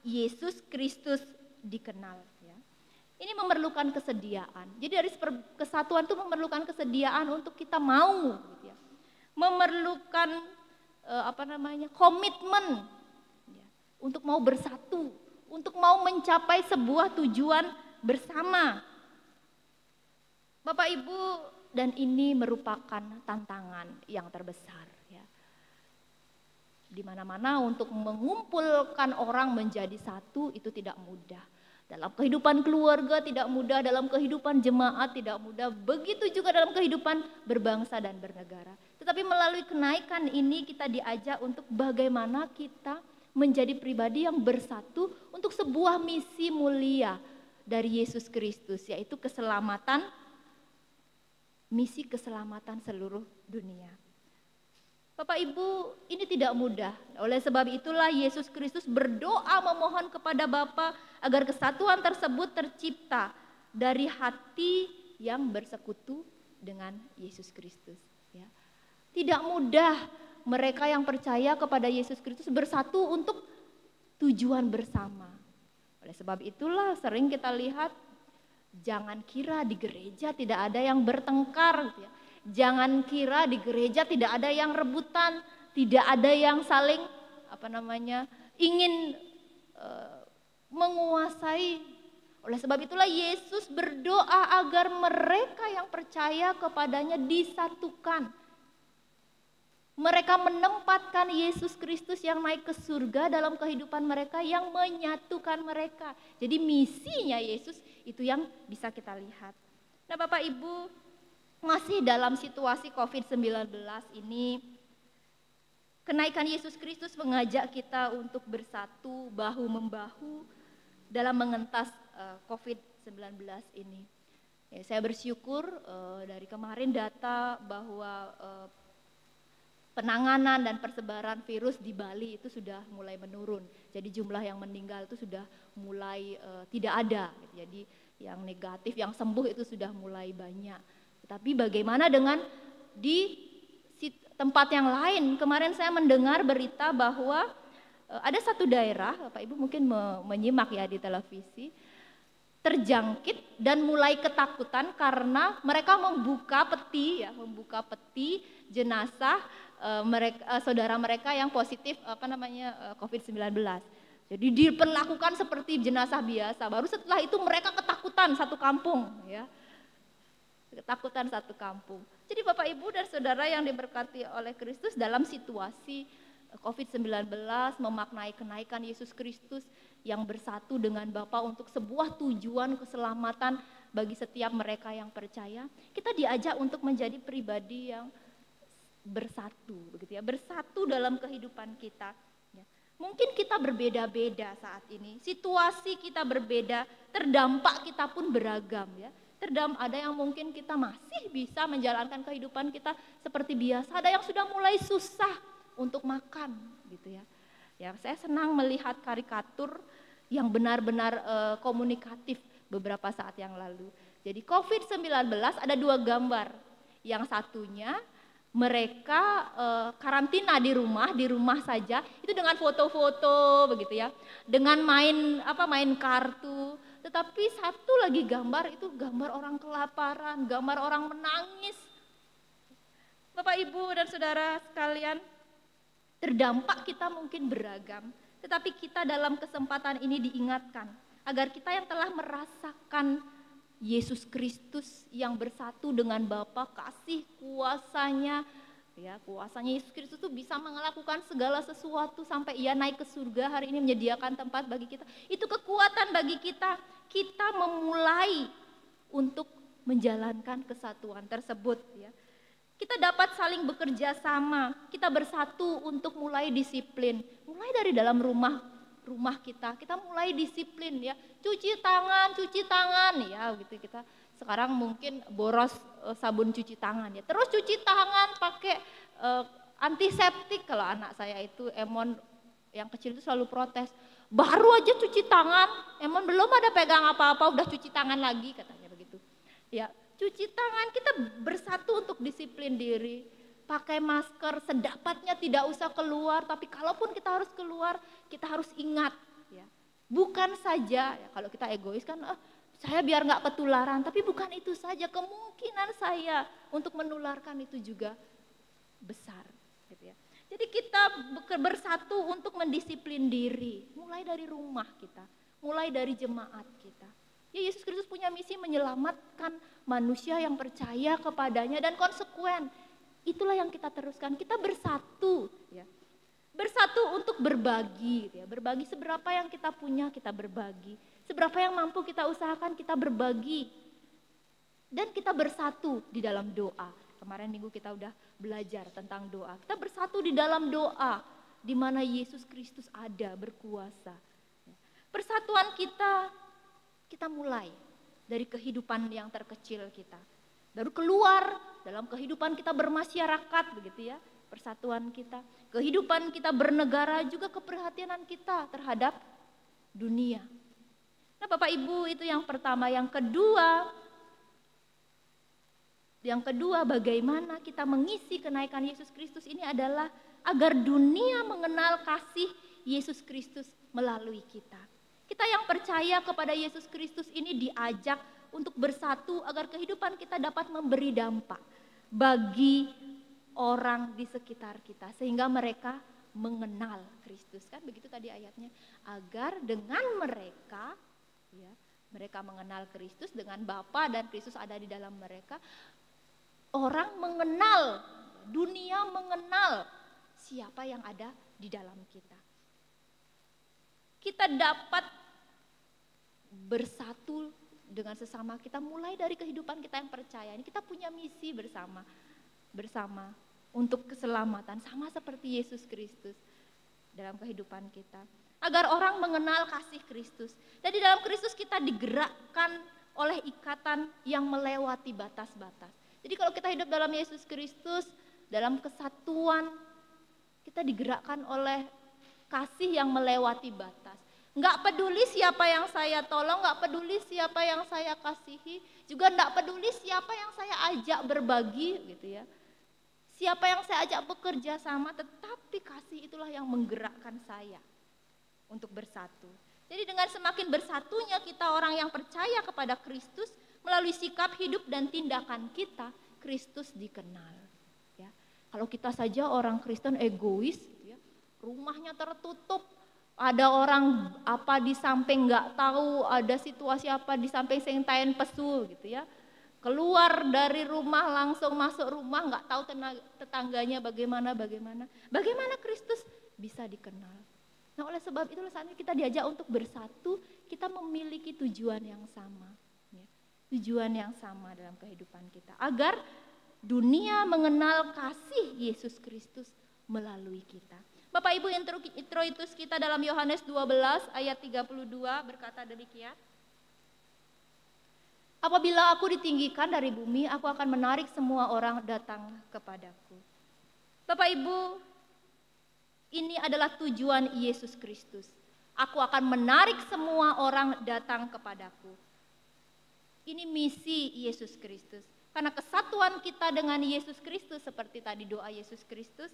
Yesus Kristus dikenal. Ya. Ini memerlukan kesediaan. Jadi dari kesatuan itu memerlukan kesediaan untuk kita mau, gitu ya. Memerlukan komitmen ya, untuk mau bersatu, untuk mau mencapai sebuah tujuan bersama. Bapak Ibu, dan ini merupakan tantangan yang terbesar ya. Di mana-mana untuk mengumpulkan orang menjadi satu itu tidak mudah. Dalam kehidupan keluarga tidak mudah, dalam kehidupan jemaat tidak mudah, begitu juga dalam kehidupan berbangsa dan bernegara. Tetapi melalui kenaikan ini kita diajak untuk bagaimana kita menjadi pribadi yang bersatu untuk sebuah misi mulia dari Yesus Kristus, yaitu misi keselamatan seluruh dunia. Bapak Ibu, ini tidak mudah. Oleh sebab itulah Yesus Kristus berdoa memohon kepada Bapa agar kesatuan tersebut tercipta dari hati yang bersekutu dengan Yesus Kristus. Ya. Tidak mudah mereka yang percaya kepada Yesus Kristus bersatu untuk tujuan bersama. Oleh sebab itulah sering kita lihat, jangan kira di gereja tidak ada yang bertengkar, gitu ya. Jangan kira di gereja tidak ada yang rebutan, tidak ada yang saling ingin menguasai. Oleh sebab itulah Yesus berdoa agar mereka yang percaya kepadanya disatukan. Mereka menempatkan Yesus Kristus yang naik ke surga dalam kehidupan mereka, yang menyatukan mereka. Jadi misinya Yesus itu yang bisa kita lihat. Nah Bapak Ibu, masih dalam situasi COVID-19 ini, kenaikan Yesus Kristus mengajak kita untuk bersatu bahu-membahu dalam mengentas COVID-19 ini. Ya, saya bersyukur dari kemarin data bahwa penanganan dan persebaran virus di Bali itu sudah mulai menurun. Jadi jumlah yang meninggal itu sudah mulai tidak ada. Jadi yang negatif, yang sembuh itu sudah mulai banyak. Tetapi bagaimana dengan di tempat yang lain? Kemarin saya mendengar berita bahwa ada satu daerah, Bapak Ibu mungkin menyimak ya di televisi, terjangkit dan mulai ketakutan karena mereka membuka peti jenazah saudara mereka yang positif COVID-19. Jadi diperlakukan seperti jenazah biasa. Baru setelah itu mereka ketakutan satu kampung, ya. Ketakutan satu kampung. Jadi Bapak Ibu dan Saudara yang diberkati oleh Kristus, dalam situasi COVID-19 memaknai kenaikan Yesus Kristus yang bersatu dengan Bapa untuk sebuah tujuan keselamatan bagi setiap mereka yang percaya, kita diajak untuk menjadi pribadi yang bersatu, begitu ya, bersatu dalam kehidupan kita. Ya. Mungkin kita berbeda-beda saat ini, situasi kita berbeda, terdampak kita pun beragam, ya. Ada yang mungkin kita masih bisa menjalankan kehidupan kita seperti biasa, ada yang sudah mulai susah untuk makan, gitu ya. Ya, saya senang melihat karikatur yang benar-benar komunikatif beberapa saat yang lalu. Jadi COVID-19 ada dua gambar. Yang satunya mereka karantina di rumah saja, itu dengan foto-foto begitu ya, dengan main kartu. Tetapi satu lagi gambar, itu gambar orang kelaparan, gambar orang menangis. Bapak Ibu dan Saudara sekalian, terdampak kita mungkin beragam, tetapi kita dalam kesempatan ini diingatkan agar kita yang telah merasakan Yesus Kristus yang bersatu dengan Bapa, kasih kuasanya, ya, kuasanya Yesus Kristus itu bisa melakukan segala sesuatu sampai ia naik ke surga hari ini menyediakan tempat bagi kita. Itu kekuatan bagi kita memulai untuk menjalankan kesatuan tersebut, ya. Kita dapat saling bekerja sama, kita bersatu untuk mulai disiplin, mulai dari dalam rumah kita mulai disiplin, ya, cuci tangan, ya, gitu. Kita sekarang mungkin boros sabun cuci tangan, ya, terus cuci tangan pakai antiseptik. Kalau anak saya itu Emon yang kecil itu selalu protes, baru aja cuci tangan, Emon belum ada pegang apa-apa udah cuci tangan lagi, katanya begitu, ya. Cuci tangan, kita bersatu untuk disiplin diri, pakai masker, sedapatnya tidak usah keluar, tapi kalaupun kita harus keluar, kita harus ingat, ya. Bukan saja, ya, kalau kita egois kan, saya biar nggak ketularan, tapi bukan itu saja, kemungkinan saya untuk menularkan itu juga besar, gitu ya. Jadi kita bersatu untuk mendisiplin diri, mulai dari rumah kita, mulai dari jemaat kita. Ya, Yesus Kristus punya misi menyelamatkan manusia yang percaya kepadanya dan konsekuen. Itulah yang kita teruskan. Kita bersatu, ya. Bersatu untuk berbagi, ya. Berbagi seberapa yang kita punya, kita berbagi. Seberapa yang mampu kita usahakan, kita berbagi. Dan kita bersatu di dalam doa. Kemarin minggu kita udah belajar tentang doa. Kita bersatu di dalam doa, di mana Yesus Kristus ada, berkuasa. Persatuan kita mulai dari kehidupan yang terkecil kita. Baru keluar dalam kehidupan kita bermasyarakat, begitu ya, persatuan kita. Kehidupan kita bernegara juga keprihatinan kita terhadap dunia. Nah Bapak Ibu, itu yang pertama. Yang kedua bagaimana kita mengisi kenaikan Yesus Kristus ini adalah agar dunia mengenal kasih Yesus Kristus melalui kita. Kita yang percaya kepada Yesus Kristus ini diajak untuk bersatu agar kehidupan kita dapat memberi dampak bagi orang di sekitar kita sehingga mereka mengenal Kristus, kan begitu tadi ayatnya, agar dengan mereka, ya, Mereka mengenal Kristus dengan Bapa dan Kristus ada di dalam mereka. Orang mengenal, dunia mengenal siapa yang ada di dalam kita. Kita dapat bersatu dengan sesama kita mulai dari kehidupan kita yang percaya. Ini kita punya misi bersama untuk keselamatan sama seperti Yesus Kristus dalam kehidupan kita. Agar orang mengenal kasih Kristus. Dan di dalam Kristus kita digerakkan oleh ikatan yang melewati batas-batas. Jadi kalau kita hidup dalam Yesus Kristus, dalam kesatuan, kita digerakkan oleh kasih yang melewati batas. Enggak peduli siapa yang saya tolong, enggak peduli siapa yang saya kasihi, juga enggak peduli siapa yang saya ajak berbagi gitu ya. Siapa yang saya ajak bekerja sama, tetapi kasih itulah yang menggerakkan saya untuk bersatu. Jadi dengan semakin bersatunya kita orang yang percaya kepada Kristus, melalui sikap hidup dan tindakan kita, Kristus dikenal. Ya. Kalau kita saja orang Kristen egois, ya, rumahnya tertutup, ada orang apa di samping nggak tahu, ada situasi apa di samping sengtayan pesu gitu ya. Keluar dari rumah langsung masuk rumah, nggak tahu tetangganya bagaimana. Bagaimana Kristus bisa dikenal? Nah oleh sebab itulah saat ini kita diajak untuk bersatu, kita memiliki tujuan yang sama. Ya. Tujuan yang sama dalam kehidupan kita. Agar dunia mengenal kasih Yesus Kristus melalui kita. Bapak Ibu introitus kita dalam Yohanes 12 ayat 32 berkata demikian. Apabila aku ditinggikan dari bumi, aku akan menarik semua orang datang kepadaku. Bapak Ibu, ini adalah tujuan Yesus Kristus. Aku akan menarik semua orang datang kepadaku. Ini misi Yesus Kristus. Karena kesatuan kita dengan Yesus Kristus seperti tadi doa Yesus Kristus.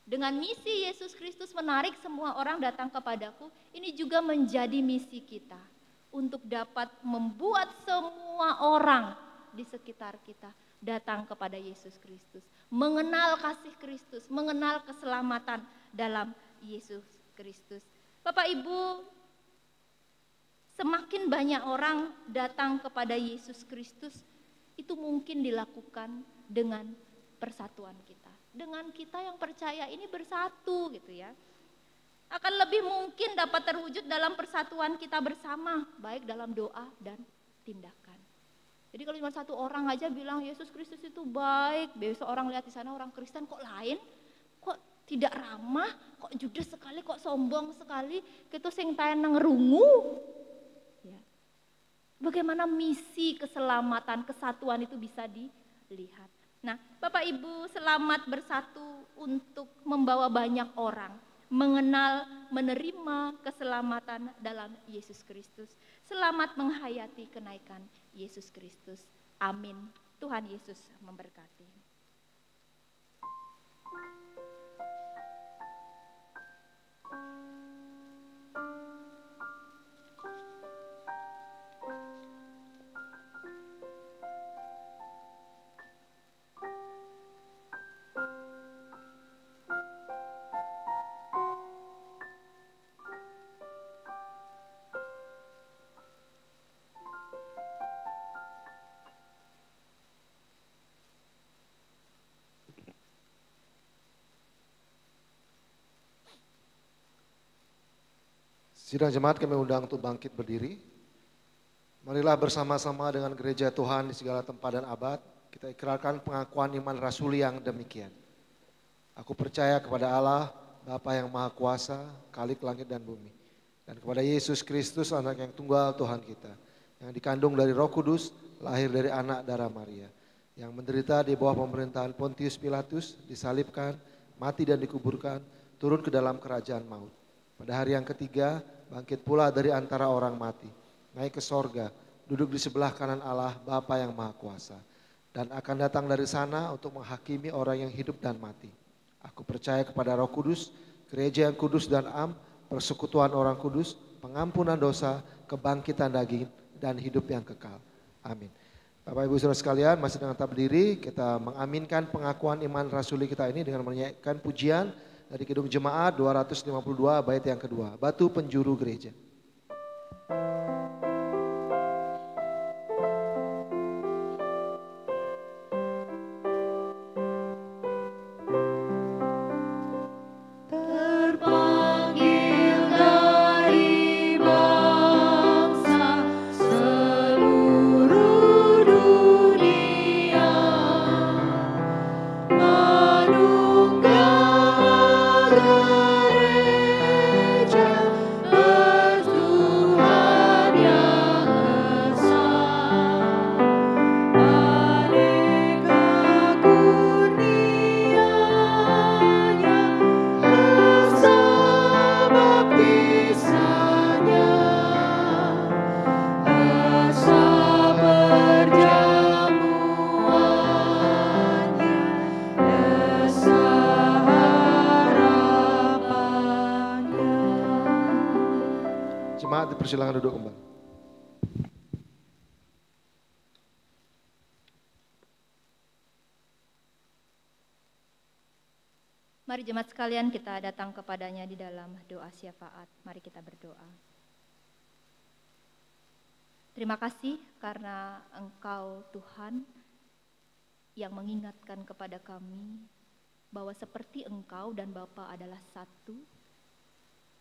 Dengan misi Yesus Kristus menarik semua orang datang kepadaku. Ini juga menjadi misi kita. Untuk dapat membuat semua orang di sekitar kita datang kepada Yesus Kristus. Mengenal kasih Kristus, mengenal keselamatan dalam Yesus Kristus. Bapak Ibu, semakin banyak orang datang kepada Yesus Kristus, itu mungkin dilakukan dengan persatuan kita. Dengan kita yang percaya ini bersatu gitu ya. Akan lebih mungkin dapat terwujud dalam persatuan kita bersama, baik dalam doa dan tindakan. Jadi kalau cuma satu orang aja bilang Yesus Kristus itu baik, besok orang lihat di sana orang Kristen kok lain, kok tidak ramah, kok judes sekali, kok sombong sekali, gitu sing tayan ngerungu. Ya. Bagaimana misi keselamatan, kesatuan itu bisa dilihat. Nah, Bapak Ibu, selamat bersatu untuk membawa banyak orang mengenal, menerima keselamatan dalam Yesus Kristus. Selamat menghayati kenaikan Yesus Kristus. Amin. Tuhan Yesus memberkati. Sidang jemaat kami undang untuk bangkit berdiri. Marilah bersama-sama dengan gereja Tuhan di segala tempat dan abad, kita ikrarkan pengakuan iman rasuli yang demikian. Aku percaya kepada Allah, Bapa yang Maha Kuasa, Khalik langit dan bumi. Dan kepada Yesus Kristus, anak yang tunggal Tuhan kita, yang dikandung dari Roh Kudus, lahir dari anak darah Maria, yang menderita di bawah pemerintahan Pontius Pilatus, disalibkan, mati dan dikuburkan, turun ke dalam kerajaan maut. Pada hari yang ketiga, bangkit pula dari antara orang mati, naik ke sorga, duduk di sebelah kanan Allah, Bapa yang Maha Kuasa, dan akan datang dari sana untuk menghakimi orang yang hidup dan mati. Aku percaya kepada Roh Kudus, gereja yang kudus dan am, persekutuan orang kudus, pengampunan dosa, kebangkitan daging, dan hidup yang kekal. Amin. Bapak Ibu Saudara sekalian, masih dengan tetap berdiri, kita mengaminkan pengakuan iman rasuli kita ini dengan menyanyikan pujian dari Kidung Jemaat 252 bait yang kedua, Batu Penjuru Gereja. jemaat dipersilakan duduk kembali. Mari jemaat sekalian kita datang kepadanya di dalam doa syafaat. Mari kita berdoa. Terima kasih karena Engkau Tuhan yang mengingatkan kepada kami bahwa seperti Engkau dan Bapa adalah satu.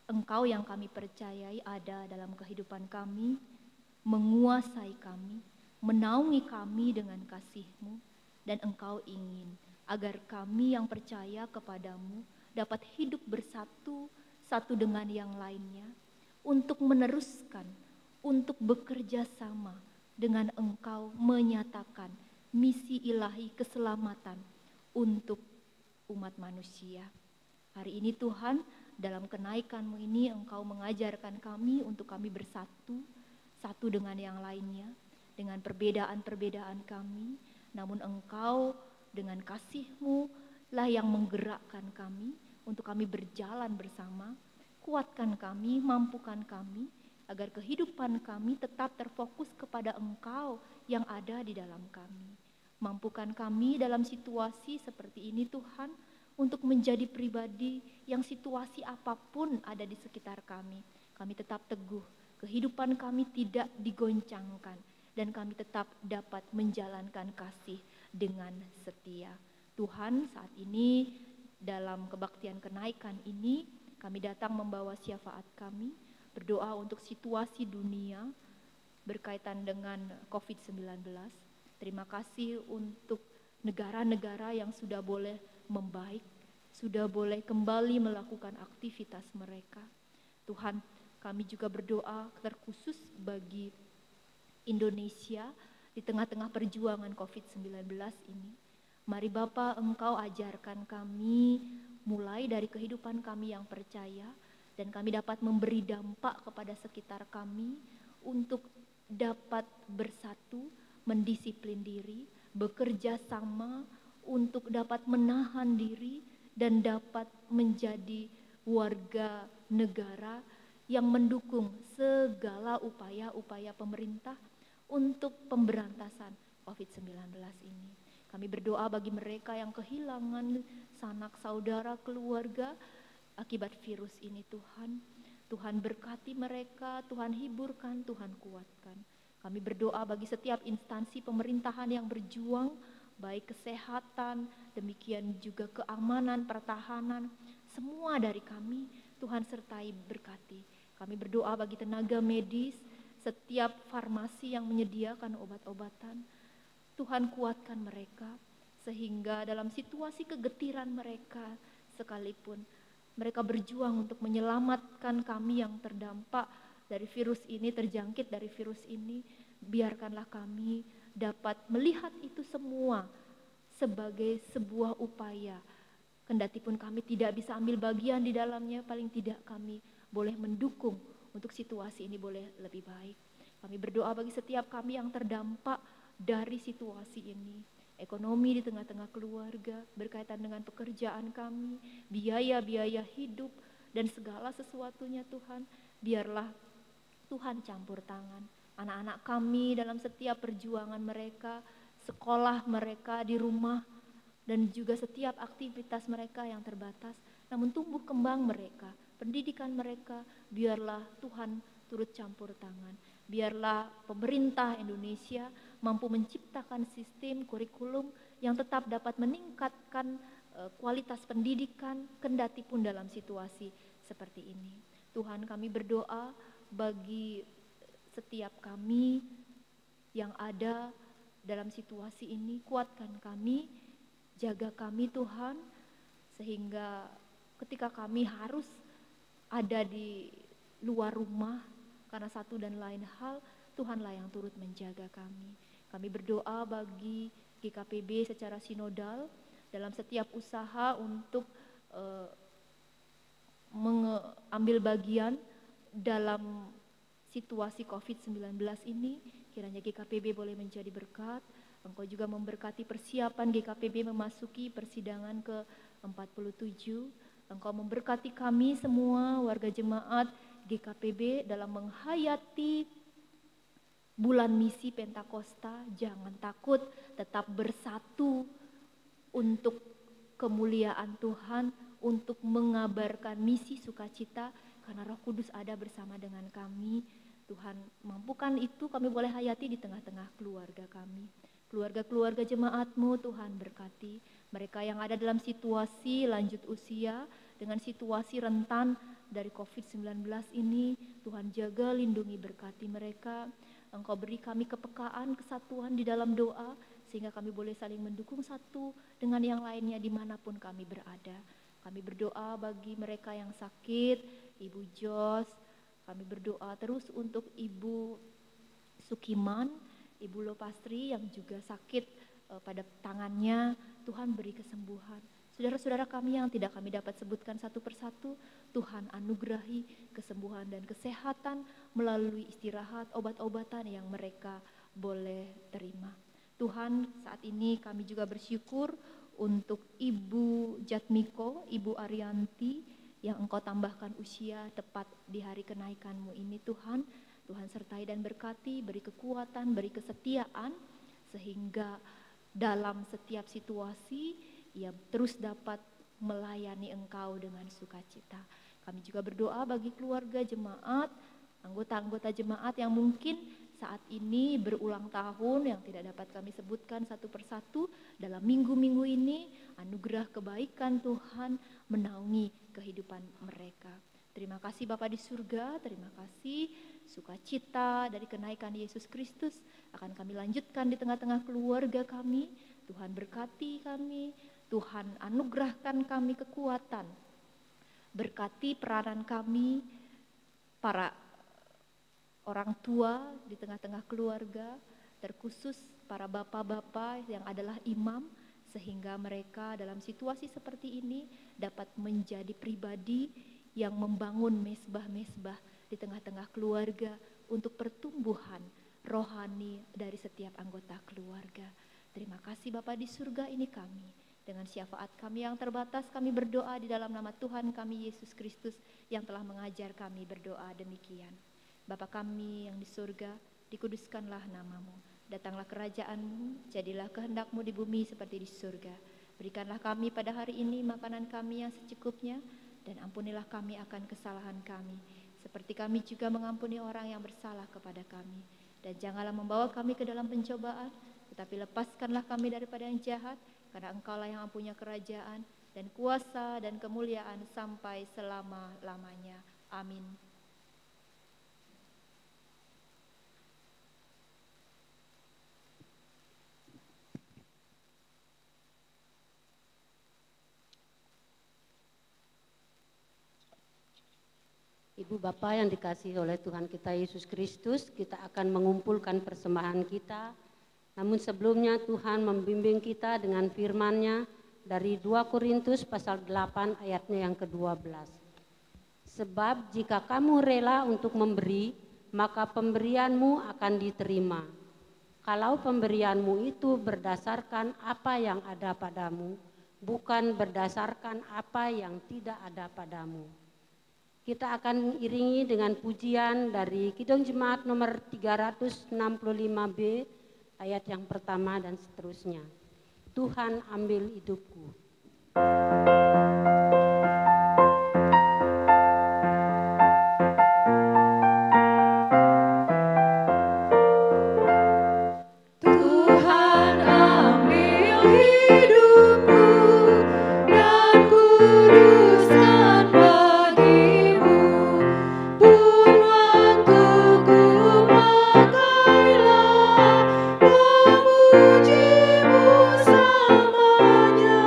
Engkau yang kami percayai ada dalam kehidupan kami, menguasai kami, menaungi kami dengan kasih-Mu, dan Engkau ingin agar kami yang percaya kepadamu dapat hidup bersatu satu dengan yang lainnya untuk meneruskan, untuk bekerja sama dengan Engkau menyatakan misi ilahi keselamatan untuk umat manusia. Hari ini Tuhan, dalam kenaikan-Mu ini Engkau mengajarkan kami untuk kami bersatu, satu dengan yang lainnya, dengan perbedaan-perbedaan kami, namun Engkau dengan kasih-Mu lah yang menggerakkan kami untuk kami berjalan bersama. Kuatkan kami, mampukan kami, agar kehidupan kami tetap terfokus kepada Engkau yang ada di dalam kami. Mampukan kami dalam situasi seperti ini Tuhan, untuk menjadi pribadi yang situasi apapun ada di sekitar kami. Kami tetap teguh, kehidupan kami tidak digoncangkan, dan kami tetap dapat menjalankan kasih dengan setia. Tuhan, saat ini dalam kebaktian kenaikan ini, kami datang membawa syafaat kami, berdoa untuk situasi dunia berkaitan dengan COVID-19. Terima kasih untuk negara-negara yang sudah boleh membaik, sudah boleh kembali melakukan aktivitas mereka. Tuhan, kami juga berdoa terkhusus bagi Indonesia di tengah-tengah perjuangan COVID-19 ini. Mari Bapa, Engkau ajarkan kami mulai dari kehidupan kami yang percaya, dan kami dapat memberi dampak kepada sekitar kami untuk dapat bersatu, mendisiplin diri, bekerja sama untuk dapat menahan diri dan dapat menjadi warga negara yang mendukung segala upaya-upaya pemerintah untuk pemberantasan COVID-19 ini. Kami berdoa bagi mereka yang kehilangan sanak saudara keluarga akibat virus ini Tuhan. Tuhan berkati mereka, Tuhan hiburkan, Tuhan kuatkan. Kami berdoa bagi setiap instansi pemerintahan yang berjuang, baik kesehatan, demikian juga keamanan, pertahanan, semua dari kami Tuhan sertai berkati. Kami berdoa bagi tenaga medis, setiap farmasi yang menyediakan obat-obatan, Tuhan kuatkan mereka, sehingga dalam situasi kegetiran mereka sekalipun, mereka berjuang untuk menyelamatkan kami yang terdampak dari virus ini, terjangkit dari virus ini. Biarkanlah kami dapat melihat itu semua sebagai sebuah upaya. Kendati pun kami tidak bisa ambil bagian di dalamnya, paling tidak kami boleh mendukung untuk situasi ini boleh lebih baik. Kami berdoa bagi setiap kami yang terdampak dari situasi ini. Ekonomi di tengah-tengah keluarga, berkaitan dengan pekerjaan kami, biaya-biaya hidup, dan segala sesuatunya Tuhan, biarlah Tuhan campur tangan. Anak-anak kami dalam setiap perjuangan mereka, sekolah mereka di rumah, dan juga setiap aktivitas mereka yang terbatas, namun tumbuh kembang mereka, pendidikan mereka, biarlah Tuhan turut campur tangan. Biarlah pemerintah Indonesia mampu menciptakan sistem kurikulum yang tetap dapat meningkatkan kualitas pendidikan, kendati pun dalam situasi seperti ini. Tuhan, kami berdoa bagi setiap kami yang ada dalam situasi ini, kuatkan kami, jaga kami Tuhan, sehingga ketika kami harus ada di luar rumah karena satu dan lain hal, Tuhanlah yang turut menjaga kami. Kami berdoa bagi GKPB secara sinodal dalam setiap usaha untuk mengambil bagian dalam situasi COVID-19 ini. Kiranya GKPB boleh menjadi berkat. Engkau juga memberkati persiapan GKPB memasuki persidangan ke-47. Engkau memberkati kami semua warga jemaat GKPB dalam menghayati bulan misi Pentakosta. Jangan takut, tetap bersatu untuk kemuliaan Tuhan, untuk mengabarkan misi sukacita, karena Roh Kudus ada bersama dengan kami. Tuhan mampukan itu, kami boleh hayati di tengah-tengah keluarga kami. Keluarga-keluarga jemaat-Mu Tuhan berkati. Mereka yang ada dalam situasi lanjut usia, dengan situasi rentan dari COVID-19 ini, Tuhan jaga, lindungi, berkati mereka. Engkau beri kami kepekaan, kesatuan di dalam doa, sehingga kami boleh saling mendukung satu dengan yang lainnya dimanapun kami berada. Kami berdoa bagi mereka yang sakit, Ibu Jos. Kami berdoa terus untuk Ibu Sukiman, Ibu Lopastri yang juga sakit pada tangannya. Tuhan beri kesembuhan. Saudara-saudara kami yang tidak kami dapat sebutkan satu persatu, Tuhan anugerahi kesembuhan dan kesehatan melalui istirahat, obat-obatan yang mereka boleh terima. Tuhan, saat ini kami juga bersyukur untuk Ibu Jatmiko, Ibu Arianti, yang Engkau tambahkan usia tepat di hari kenaikan-Mu ini Tuhan. Tuhan sertai dan berkati, beri kekuatan, beri kesetiaan, sehingga dalam setiap situasi ia terus dapat melayani Engkau dengan sukacita. Kami juga berdoa bagi keluarga jemaat, anggota-anggota jemaat yang mungkin saat ini berulang tahun yang tidak dapat kami sebutkan satu persatu. Dalam minggu-minggu ini anugerah kebaikan Tuhan menaungi kehidupan mereka. Terima kasih Bapa di surga, terima kasih sukacita dari kenaikan Yesus Kristus akan kami lanjutkan di tengah-tengah keluarga kami. Tuhan berkati kami, Tuhan anugerahkan kami kekuatan, berkati peranan kami, para orang tua di tengah-tengah keluarga, terkhusus para bapak-bapak yang adalah imam, sehingga mereka dalam situasi seperti ini dapat menjadi pribadi yang membangun mesbah-mesbah di tengah-tengah keluarga untuk pertumbuhan rohani dari setiap anggota keluarga. Terima kasih Bapa di surga, ini kami. Dengan syafaat kami yang terbatas, kami berdoa di dalam nama Tuhan kami Yesus Kristus yang telah mengajar kami berdoa demikian. Bapa kami yang di surga, dikuduskanlah nama-Mu. Datanglah kerajaan-Mu, jadilah kehendak-Mu di bumi seperti di surga. Berikanlah kami pada hari ini makanan kami yang secukupnya, dan ampunilah kami akan kesalahan kami, seperti kami juga mengampuni orang yang bersalah kepada kami. Dan janganlah membawa kami ke dalam pencobaan, tetapi lepaskanlah kami daripada yang jahat, karena Engkaulah yang mempunyai kerajaan dan kuasa dan kemuliaan sampai selama-lamanya. Amin. Ibu Bapak yang dikasihi oleh Tuhan kita Yesus Kristus, kita akan mengumpulkan persembahan kita. Namun sebelumnya Tuhan membimbing kita dengan firman-Nya dari 2 Korintus pasal 8 ayatnya yang ke-12. Sebab jika kamu rela untuk memberi, maka pemberianmu akan diterima. Kalau pemberianmu itu berdasarkan apa yang ada padamu, bukan berdasarkan apa yang tidak ada padamu. Kita akan iringi dengan pujian dari Kidung Jemaat nomor 365B, ayat yang pertama dan seterusnya. Tuhan ambil hidupku. Tuhan ambil hidupku dan kuduskan bagimu. Pun waktuku pakailah memujimu selamanya.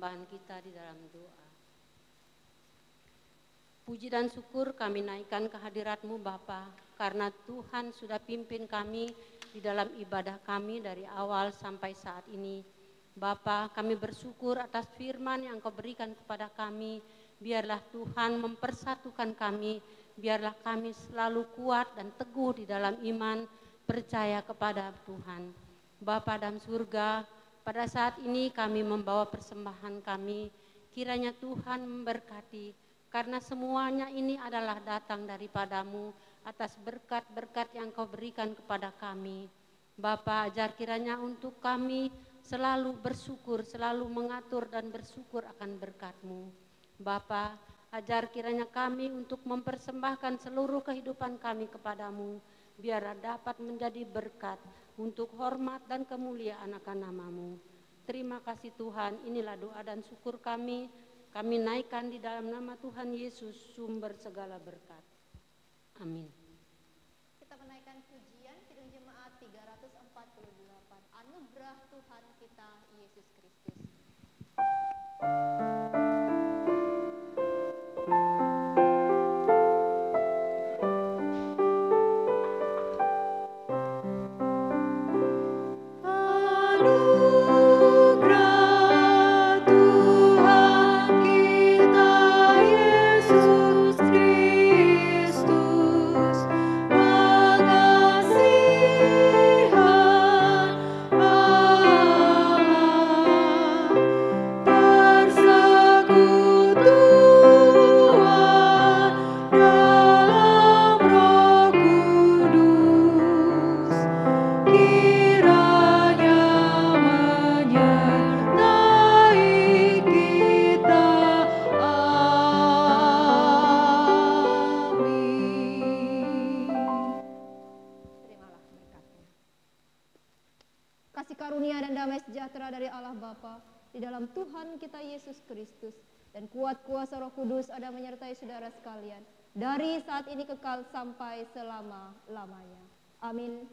persembahan kita di dalam doa. Puji dan syukur kami naikkan kehadirat-Mu Bapa, karena Tuhan sudah pimpin kami di dalam ibadah kami dari awal sampai saat ini. Bapa, kami bersyukur atas firman yang Kau berikan kepada kami. Biarlah Tuhan mempersatukan kami, biarlah kami selalu kuat dan teguh di dalam iman, percaya kepada Tuhan. Bapa dalam surga, pada saat ini kami membawa persembahan kami, kiranya Tuhan memberkati, karena semuanya ini adalah datang daripada-Mu atas berkat-berkat yang Kau berikan kepada kami. Bapa, ajar kiranya untuk kami selalu bersyukur, selalu mengatur dan bersyukur akan berkat-Mu. Bapa, ajar kiranya kami untuk mempersembahkan seluruh kehidupan kami kepada-Mu, biar dapat menjadi berkat untuk hormat dan kemuliaan akan nama-Mu. Terima kasih Tuhan, inilah doa dan syukur kami naikkan di dalam nama Tuhan Yesus, sumber segala berkat. Amin. Kita menaikkan pujian Kidung Jemaat 348, Anugerah Tuhan kita Yesus Kristus. Dari Allah Bapa, di dalam Tuhan kita Yesus Kristus, dan kuat kuasa Roh Kudus ada menyertai saudara sekalian, dari saat ini kekal sampai selama-lamanya. Amin.